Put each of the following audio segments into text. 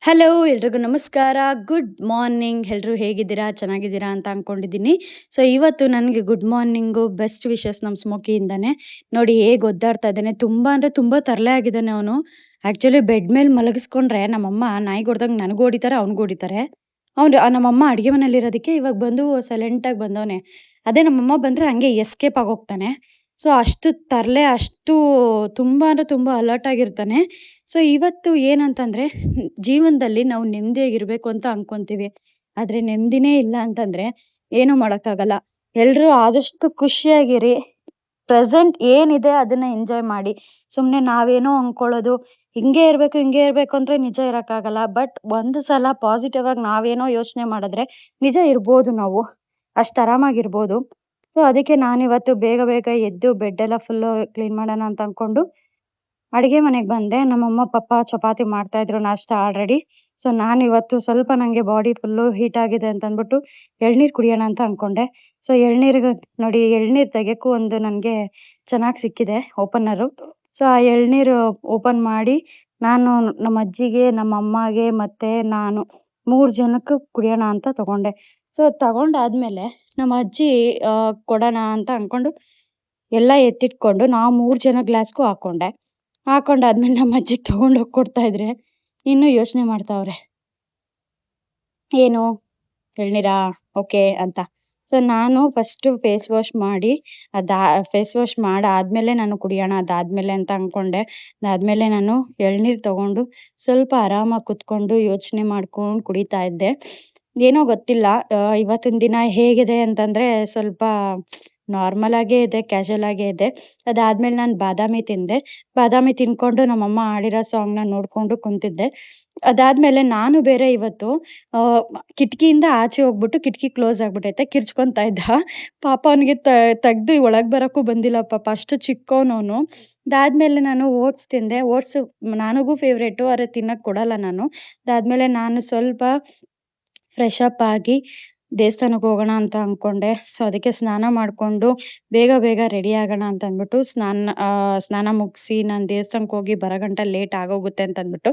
Hello ಎಲ್ರಿಗೂ ನಮಸ್ಕಾರ. Good morning. ಎಲ್ರು ಹೇಗಿದ್ದೀರಾ? ಚೆನ್ನಾಗಿದ್ದೀರಾ ಅಂತ ಅನ್ಕೊಂಡಿದ್ದೀನಿ. ಸೊ ಇವತ್ತು ನನಗೆ ಗುಡ್ ಮಾರ್ನಿಂಗು ಬೆಸ್ಟ್ ವಿಶಸ್ ನಮ್ಮ ಸ್ಮೋಕಿಯಿಂದಾನೆ. ನೋಡಿ ಹೇಗೆ ಒದ್ದಾಡ್ತಾ ಇದ್ದಾನೆ. ತುಂಬಾ ಅಂದ್ರೆ ತುಂಬಾ ತರಲೆ ಆಗಿದ್ದಾನೆ ಅವನು. ಆಕ್ಚುಲಿ ಬೆಡ್ ಮೇಲೆ ಮಲಗಿಸ್ಕೊಂಡ್ರೆ ನಮ್ಮಮ್ಮ ನಾಯಿಗೆ ಹೊಡ್ದಂಗೆ ನನಗೂ ಹೊಡಿತಾರೆ, ಅವ್ನಿಗೂ ಹೊಡಿತಾರೆ. ನಮ್ಮಮ್ಮ ಅಡುಗೆ ಮನೇಲಿರೋದಕ್ಕೆ ಇವಾಗ ಬಂದು ಸೈಲೆಂಟಾಗಿ ಬಂದವನೆ. ಅದೇ ನಮ್ಮಮ್ಮ ಬಂದ್ರೆ ಹಂಗೆ ಎಸ್ಕೇಪ್ ಆಗೋಗ್ತಾನೆ. ಸೊ ಅಷ್ಟು ತರಲೆ, ಅಷ್ಟು ತುಂಬಾ ಅಂದ್ರೆ ತುಂಬಾ ಅಲರ್ಟ್ ಆಗಿರ್ತಾನೆ. ಸೊ ಇವತ್ತು ಏನಂತಂದ್ರೆ ಜೀವನದಲ್ಲಿ ನಾವು ನೆಮ್ಮದಿಯಾಗಿರ್ಬೇಕು ಅಂತ ಅನ್ಕೊಂತೀವಿ. ಆದ್ರೆ ನೆಮ್ಮದಿನೇ ಇಲ್ಲ ಅಂತಂದ್ರೆ ಏನು ಮಾಡಕ್ಕಾಗಲ್ಲ. ಎಲ್ರೂ ಆದಷ್ಟು ಖುಷಿಯಾಗಿರಿ. ಪ್ರೆಸೆಂಟ್ ಏನಿದೆ ಅದನ್ನ ಎಂಜಾಯ್ ಮಾಡಿ. ಸುಮ್ನೆ ನಾವೇನೋ ಅನ್ಕೊಳ್ಳೋದು, ಹಿಂಗೆ ಇರ್ಬೇಕು ಅಂದ್ರೆ ನಿಜ ಇರಕ್ಕಾಗಲ್ಲ. ಬಟ್ ಒಂದು ಸಲ ಪಾಸಿಟಿವ್ ಆಗಿ ನಾವೇನೋ ಯೋಚನೆ ಮಾಡಿದ್ರೆ ನಿಜ ಇರ್ಬೋದು ನಾವು. ಅಷ್ಟ್ ಆರಾಮಾಗಿರ್ಬೋದು. ಸೊ ಅದಕ್ಕೆ ನಾನಿವತ್ತು ಬೇಗ ಬೇಗ ಎದ್ದು ಬೆಡ್ ಎಲ್ಲ ಫುಲ್ಲು ಕ್ಲೀನ್ ಮಾಡೋಣ ಅಂತ ಅನ್ಕೊಂಡು ಅಡಿಗೆ ಮನೆಗೆ ಬಂದೆ. ನಮ್ಮಮ್ಮ ಪಪ್ಪ ಚಪಾತಿ ಮಾಡ್ತಾ ಇದ್ರು ನಾಷ್ಟ ಆಲ್ರೆಡಿ. ಸೊ ನಾನಿವತ್ತು ಸ್ವಲ್ಪ ನಂಗೆ ಬಾಡಿ ಫುಲ್ಲು ಹೀಟ್ ಆಗಿದೆ ಅಂತ ಅಂದ್ಬಿಟ್ಟು ಎಳ್ನೀರು ಕುಡಿಯೋಣ ಅಂತ ಅನ್ಕೊಂಡೆ. ಸೊ ಎಳ್ನೀರಿಗೆ ನೋಡಿ, ಎಳ್ನೀರು ತೆಗೆಯಕ್ಕೂ ಒಂದು ನನಗೆ ಚೆನ್ನಾಗಿ ಸಿಕ್ಕಿದೆ ಓಪನರು. ಸೊ ಆ ಎಳ್ನೀರು ಓಪನ್ ಮಾಡಿ ನಾನು ನಮ್ಮ ಅಜ್ಜಿಗೆ, ನಮ್ಮ ಅಮ್ಮಗೆ ಮತ್ತೆ ನಾನು 3 ಜನಕ್ಕೆ ಕುಡಿಯೋಣ ಅಂತ ತಗೊಂಡೆ. ಸೊ ತಗೊಂಡಾದ್ಮೇಲೆ ನಮ್ಮ ಅಜ್ಜಿ ಕೊಡೋಣ ಅಂತ ಅನ್ಕೊಂಡು ಎಲ್ಲ ಎತ್ತಿಟ್ಕೊಂಡು ನಾವು 3 ಜನ ಗ್ಲಾಸ್ಗೂ ಹಾಕೊಂಡೆ. ಹಾಕೊಂಡಾದ್ಮೇಲೆ ನಮ್ಮ ಅಜ್ಜಿಗೆ ತಗೊಂಡೋಗಿ ಕೊಡ್ತಾ ಇದ್ರೆ ಇನ್ನೂ ಯೋಚನೆ ಮಾಡ್ತಾವ್ರೆ. ಏನು ಎಳ್ನೀರಾ? ಓಕೆ ಅಂತ. ಸೊ ನಾನು ಫಸ್ಟು ಫೇಸ್ ವಾಶ್ ಮಾಡಿ ಫೇಸ್ ವಾಶ್ ಮಾಡಾದ್ಮೇಲೆ ನಾನು ಕುಡಿಯೋಣ ಅದಾದ್ಮೇಲೆ ಅಂತ ಅನ್ಕೊಂಡೆ. ಅದಾದ್ಮೇಲೆ ನಾನು ಎಳ್ನೀರು ತಗೊಂಡು ಸ್ವಲ್ಪ ಆರಾಮಾಗಿ ಕುತ್ಕೊಂಡು ಯೋಚನೆ ಮಾಡ್ಕೊಂಡು ಕುಡಿತಾ ಇದ್ದೆ. ಏನೋ ಗೊತ್ತಿಲ್ಲ, ಇವತ್ತಿನ ದಿನ ಹೇಗಿದೆ ಅಂತಂದ್ರೆ ಸ್ವಲ್ಪ ನಾರ್ಮಲ್ ಆಗೇ ಇದೆ, ಕ್ಯಾಶುಯಲ್ ಆಗೇ ಇದೆ. ಅದಾದ್ಮೇಲೆ ನಾನು ಬಾದಾಮಿ ತಿಂದೆ. ಬಾದಾಮಿ ತಿನ್ಕೊಂಡು ನಮ್ಮಮ್ಮ ಆಡಿರೋ ಸಾಂಗ್‌ನ ನೋಡ್ಕೊಂಡು ಕುಂತಿದ್ದೆ. ಅದಾದ್ಮೇಲೆ ನಾನು ಬೇರೆ ಇವತ್ತು ಕಿಟಕಿಯಿಂದ ಆಚೆ ಹೋಗ್ಬಿಟ್ಟು ಕಿಟಕಿ ಕ್ಲೋಸ್ ಆಗ್ಬಿಟ್ಟೈತೆ. ಕಿರ್ಚ್ಕೊಂತಾ ಇದ್ದ. ಪಾಪ ಅವನಿಗೆ ತೆಗ್ದು ಒಳಗ್ ಬರಕ್ಕೂ ಬಂದಿಲ್ಲ ಪಾಪ, ಅಷ್ಟು ಚಿಕ್ಕವನವನು. ಅದಾದ್ಮೇಲೆ ನಾನು ಓಟ್ಸ್ ತಿಂದೆ. ಓಟ್ಸ್ ನನಗೂ ಫೇವ್ರೇಟು, ಆದ್ರೆ ತಿನ್ನಕ್ ಕೊಡಲ್ಲ ನಾನು. ಅದಾದ್ಮೇಲೆ ನಾನು ಸ್ವಲ್ಪ ಫ್ರೆಶ್ ಅಪ್ ಆಗಿ ದೇವಸ್ಥಾನಕ್ಕೆ ಹೋಗೋಣ ಅಂತ ಅನ್ಕೊಂಡೆ. ಸೊ ಅದಕ್ಕೆ ಸ್ನಾನ ಮಾಡ್ಕೊಂಡು ಬೇಗ ಬೇಗ ರೆಡಿ ಆಗೋಣ ಅಂತ ಅಂದ್ಬಿಟ್ಟು ಸ್ನಾನ ಮುಗಿಸಿ ನಾನು ದೇವಸ್ಥಾನಕ್ಕೆ ಹೋಗಿ ಬರೋ ಗಂಟ ಲೇಟ್ ಆಗೋಗುತ್ತೆ ಅಂತ ಅಂದ್ಬಿಟ್ಟು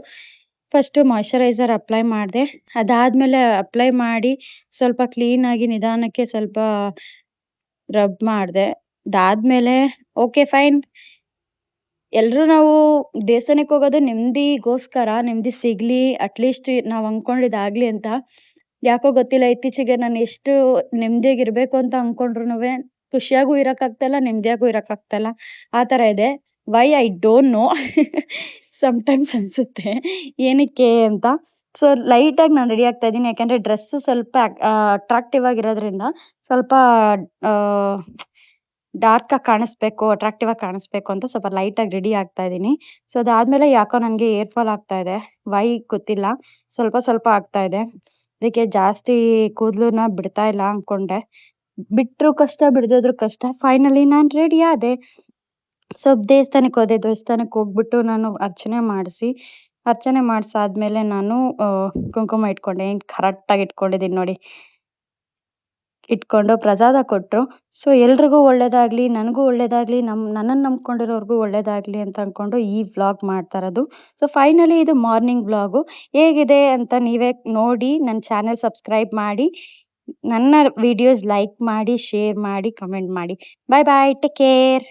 ಫಸ್ಟು ಮಾಯ್ಶ್ಚರೈಸರ್ ಅಪ್ಲೈ ಮಾಡಿದೆ. ಅದಾದ್ಮೇಲೆ ಅಪ್ಲೈ ಮಾಡಿ ಸ್ವಲ್ಪ ಕ್ಲೀನಾಗಿ ನಿಧಾನಕ್ಕೆ ಸ್ವಲ್ಪ ರಬ್ ಮಾಡಿದೆ. ಅದಾದ್ಮೇಲೆ ಓಕೆ ಫೈನ್. ಎಲ್ರೂ ನಾವು ದೇವಸ್ಥಾನಕ್ಕೆ ಹೋಗೋದು ನೆಮ್ಮದಿಗೋಸ್ಕರ, ನೆಮ್ಮದಿ ಸಿಗ್ಲಿ, ಅಟ್ಲೀಸ್ಟ್ ನಾವು ಅನ್ಕೊಂಡಿದ್ದಾಗ್ಲಿ ಅಂತ. ಯಾಕೋ ಗೊತ್ತಿಲ್ಲ, ಇತ್ತೀಚೆಗೆ ನಾನು ಎಷ್ಟು ನೆಮ್ಮದಿಯಾಗಿರ್ಬೇಕು ಅಂತ ಅನ್ಕೊಂಡ್ರುನುವೆ ಖುಷಿಯಾಗೂ ಇರಕ್ಕಾಗ್ತಾಯಿಲ್ಲ, ನೆಮ್ಮದಿಯಾಗೂ ಇರಕ್ಕಾಗ್ತಾಯಿಲ್ಲ. ಆ ಥರ ಇದೆ. Why I don't know. Sometimes ಅನ್ಸುತ್ತೆ ಏನಕ್ಕೆ ಅಂತ. ಸೊ ಲೈಟಾಗಿ ನಾನು ರೆಡಿ ಆಗ್ತಾ ಇದ್ದೀನಿ. ಯಾಕಂದ್ರೆ ಡ್ರೆಸ್ಸು ಸ್ವಲ್ಪ ಅಟ್ರಾಕ್ಟಿವ್ ಆಗಿರೋದ್ರಿಂದ ಸ್ವಲ್ಪ ಡಾರ್ಕ್ ಆಗಿ ಕಾಣಿಸ್ಬೇಕು, ಅಟ್ರಾಕ್ಟಿವ್ ಆಗಿ ಕಾಣಿಸ್ಬೇಕು ಅಂತ ಸ್ವಲ್ಪ ಲೈಟಾಗಿ ರೆಡಿ ಆಗ್ತಾ ಇದ್ದೀನಿ. ಸೊ ಅದಾದ್ಮೇಲೆ ಯಾಕೋ ನನಗೆ ಹೇರ್ ಫಾಲ್ ಆಗ್ತಾ ಇದೆ. ವೈ ಗೊತ್ತಿಲ್ಲ, ಸ್ವಲ್ಪ ಸ್ವಲ್ಪ ಆಗ್ತಾ ಇದೆ. ಅದಕ್ಕೆ ಜಾಸ್ತಿ ಕೂದಲನ್ನ ಬಿಡ್ತಾ ಇಲ್ಲ ಅನ್ಕೊಂಡೆ. ಬಿಟ್ರು ಕಷ್ಟ, ಬಿಡದಿದ್ರು ಕಷ್ಟ. ಫೈನಲಿ ನಾನು ರೆಡಿ ಆದೆ. ಸೊ ದೇವಸ್ಥಾನಕ್ಕೆ ಹೋದೆ. ದೇವಸ್ಥಾನಕ್ಕೆ ಹೋಗ್ಬಿಟ್ಟು ನಾನು ಅರ್ಚನೆ ಮಾಡಿಸಾದ್ಮೇಲೆ ನಾನು ಕುಂಕುಮ ಇಟ್ಕೊಂಡೆ. ಕರೆಕ್ಟಾಗಿ ಇಟ್ಕೊಂಡಿದ್ದೀನಿ ನೋಡಿ. ಇಟ್ಕೊಂಡು ಪ್ರಸಾದ ಕೊಟ್ರು. ಸೊ ಎಲ್ರಿಗೂ ಒಳ್ಳೇದಾಗ್ಲಿ, ನನಗೂ ಒಳ್ಳೇದಾಗ್ಲಿ, ನನ್ನನ್ನು ನಂಬ್ಕೊಂಡಿರೋರ್ಗೂ ಒಳ್ಳೇದಾಗ್ಲಿ ಅಂತ ಅನ್ಕೊಂಡು ಈ ವ್ಲಾಗ್ ಮಾಡ್ತಾ ಇರೋದು. ಸೊ ಫೈನಲಿ ಇದು ಮಾರ್ನಿಂಗ್ ವ್ಲಾಗು. ಹೇಗಿದೆ ಅಂತ ನೀವೇ ನೋಡಿ ನನ್ನ ಚಾನೆಲ್ ಸಬ್ಸ್ಕ್ರೈಬ್ ಮಾಡಿ, ನನ್ನ ವಿಡಿಯೋಸ್ ಲೈಕ್ ಮಾಡಿ, ಶೇರ್ ಮಾಡಿ, ಕಮೆಂಟ್ ಮಾಡಿ. ಬಾಯ್ ಬಾಯ್, ಟೇಕ್ ಕೇರ್.